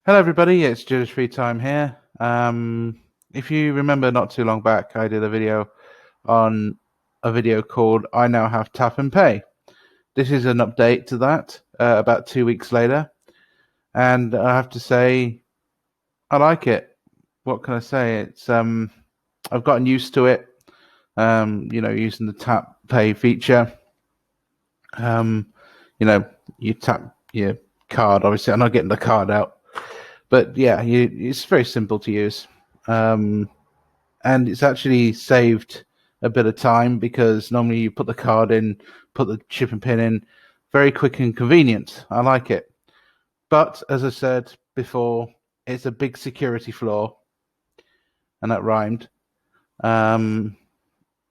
Hello, everybody. It's Judas Free Time here. If you remember, not too long back, I did a video on a video called "I Now Have Tap and Pay." This is an update to that, about 2 weeks later, and I have to say, I like it. What can I say? I've gotten used to it. Using the tap pay feature. Um, you tap your card. Obviously, I'm not getting the card out. But yeah, it's very simple to use, and it's actually saved a bit of time because normally you put the card in, put the chip and pin in, very quick and convenient. I like it, but as I said before, it's a big security flaw, and that rhymed. But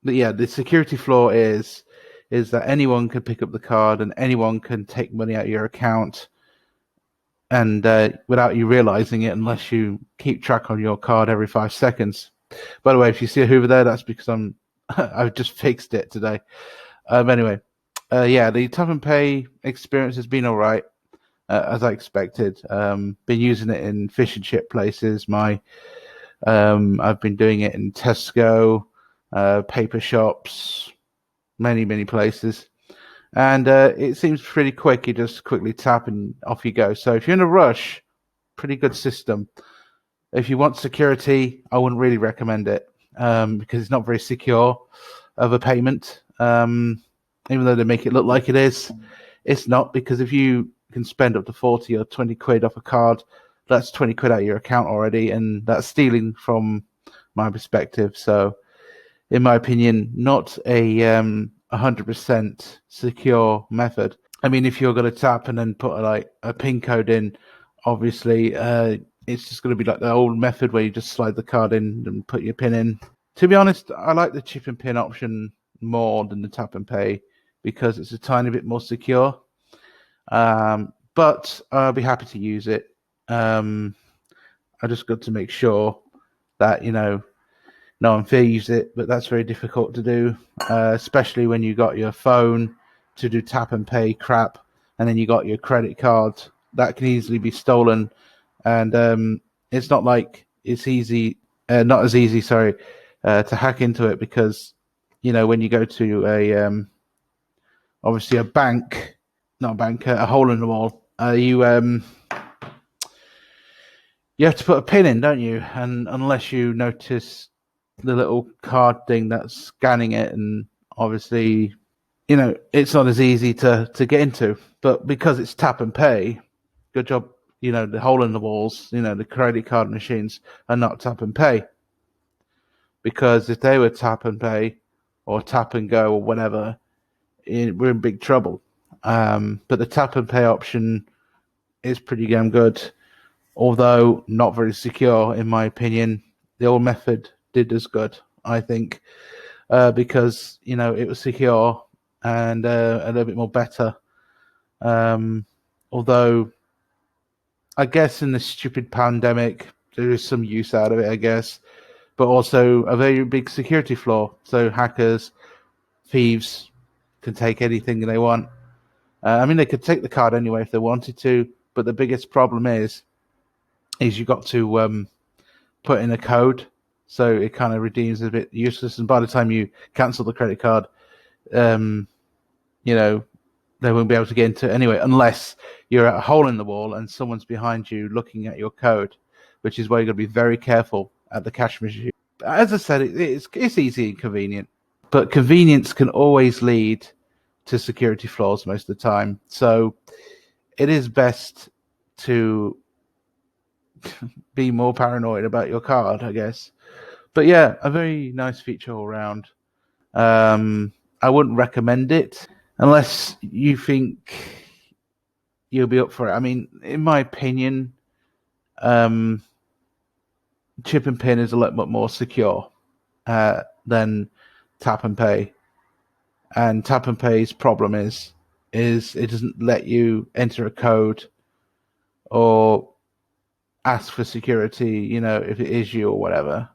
yeah, the security flaw is that anyone can pick up the card and anyone can take money out of your account and without you realizing it, unless you keep track on your card every 5 seconds. By the way, if you see a Hoover there, that's because I've just fixed it today. Anyway, the tap and pay experience has been all right, as I expected. Been using it in fish and chip places. I've been doing it in Tesco, paper shops, many places. And it seems pretty quick. You just quickly tap and off you go. So if you're in a rush, pretty good system. If you want security, I wouldn't really recommend it because it's not very secure of a payment. Even though they make it look like it is, it's not, because if you can spend up to 40 or 20 quid off a card, that's 20 quid out of your account already, and that's stealing from my perspective. So, in my opinion, not a 100% secure method. I mean, if you're going to tap and then put a PIN code in, obviously it's just going to be like the old method where you just slide the card in and put your PIN in. To be honest, I like the chip and PIN option more than the tap and pay because it's a tiny bit more secure. But I'll be happy to use it. I just got to make sure that no one thieves it, but that's very difficult to do, especially when you got your phone to do tap and pay crap, and then you got your credit card. That can easily be stolen, and it's not like it's easy, not as easy, sorry, to hack into it because, when you go to obviously a bank, not a bank, a hole in the wall, you have to put a pin in, don't you? And unless you notice the little card thing that's scanning it, and obviously, it's not as easy to get into. But because it's tap and pay, good job. The hole in the walls, the credit card machines are not tap and pay. Because if they were tap and pay or tap and go or whatever, we're in big trouble. But the tap and pay option is pretty damn good, although not very secure, in my opinion. The old method did as good, I think, because it was secure and a little bit more better. Although, I guess in this stupid pandemic, there is some use out of it, I guess, but also a very big security flaw. So hackers, thieves can take anything they want. I mean, they could take the card anyway if they wanted to, but the biggest problem is you got to put in a code, so it kind of redeems a bit useless. And by the time you cancel the credit card, they won't be able to get into it anyway, unless you're at a hole in the wall and someone's behind you looking at your code, which is why you've got to be very careful at the cash machine. As I said, it's easy and convenient, but convenience can always lead to security flaws most of the time. So it is best to be more paranoid about your card, I guess. But yeah, a very nice feature all around. I wouldn't recommend it unless you think you'll be up for it. I mean, in my opinion, chip and pin is a lot more secure than tap and pay. And tap and pay's problem is it doesn't let you enter a code or ask for security, if it is you or whatever.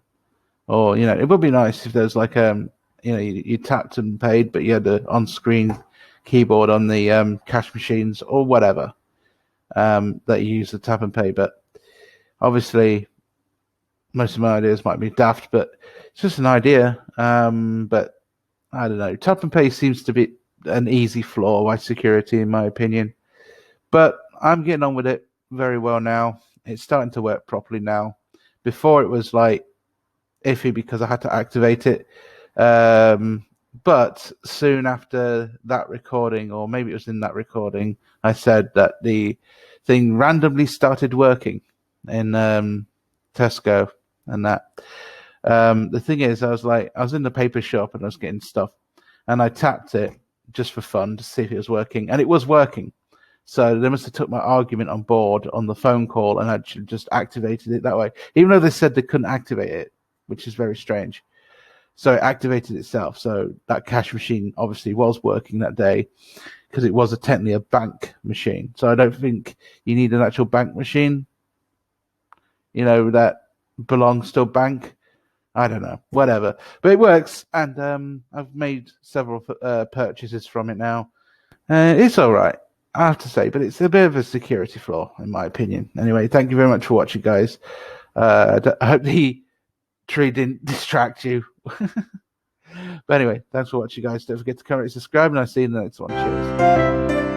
Or, it would be nice if there's like, you tapped and paid, but you had the on-screen keyboard on the cash machines or whatever that you use the tap and pay. But Obviously, most of my ideas might be daft, but it's just an idea. But I don't know. Tap and pay seems to be an easy flaw by security, in my opinion. But I'm getting on with it very well now. It's starting to work properly now. Before it was like iffy because I had to activate it. But soon after that recording, or maybe it was in that recording, I said that the thing randomly started working in Tesco and that. The thing is, I was in the paper shop and I was getting stuff, and I tapped it just for fun to see if it was working, and it was working. So they must have took my argument on board on the phone call and actually just activated it that way, even though they said they couldn't activate it, which is very strange. So it activated itself. So that cash machine obviously was working that day because it was technically a bank machine. So I don't think you need an actual bank machine, that belongs to a bank. I don't know, whatever. But it works, and I've made several purchases from it now. It's all right, I have to say, but it's a bit of a security flaw, in my opinion. Anyway, thank you very much for watching, guys. I hope the tree didn't distract you. But anyway, thanks for watching, guys. Don't forget to comment and subscribe, and I'll see you in the next one. Cheers.